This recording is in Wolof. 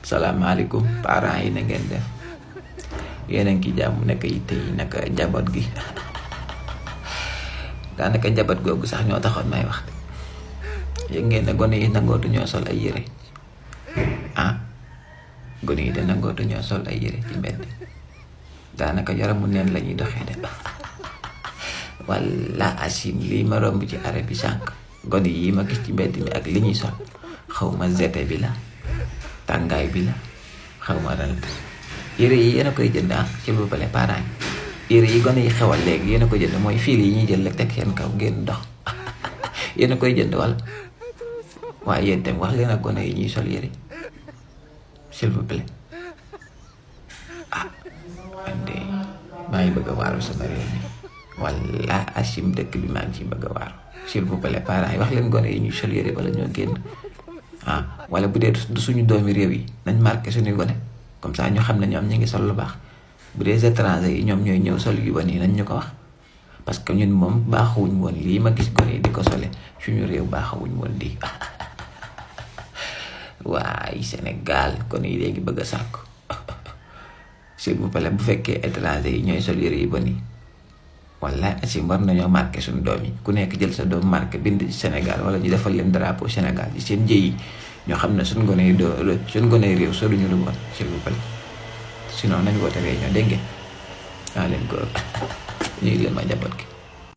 salaamaaleykum parents yi na ngeen def yéen a ngi ci jàmm naka yitte yi naka njaboot gi daanaka njaboot googu sax ñoo taxoon may wax yëg ngeen ne gone yi nangootu ñoo sol ay yére gone yi de nangootu ñoo sol ay yére ci mbedd daanaka yaramu neen la ñuy doxee de walla asim lii ma romb ci arrêt bi sànq gone yi ma gis ci mbedd mi ak li ñuy sol xaw ma zete bi la tàngaay bi la xaw ma lan yére yi yéen a koy jënd ci lu bale parents yi yére yi gone yi xewal léegi yéen a koy jënd mooy fil yi ñuy jël rek teg seen kaw ngeen dox yéen a koy jënd wala waaye yéen tam wax leen ak gone yi ñuy sol yére s'il vous plaît ande maa ngi bëgg a waaru sama réew mi walla asim dëkk bi maa ngi ciy bëgg a waaru s'il vous plaît parents yi wax leen gone yi ñuy sol yére bala ñoo génn wala bu dee du suñu doomi réew yi nañ marqué suñuy gone comme ça ñu xam ne ñoom ñu ngi sol lu baax bu dee étranger yi ñoom ñooy ñëw sol yu bon yi nañ ñu ko wax parce que ñun moom baaxuwuñ woon lii ma gis gone yi di ko sole suñu réew baaxuwuñ woon lii waaye Sénégal kon yi léegi bëgg a sàkku s'il vous plaît bu fekkee étranger yi ñooy sol yére yu bon yi wala asi war nañoo marqué suñu doom yi ku nekk jël sa doom marqué bind ci Sénégal wala ñu defal leen drapeau Sénégal ci seen jëy yi ñoo xam ne suñ gone yi suñ gone yi réew soluñu lu bon s'il vous plaît sinon nañ woote réunion dégg ngeen leen ko ñuy leen ma njaboot gi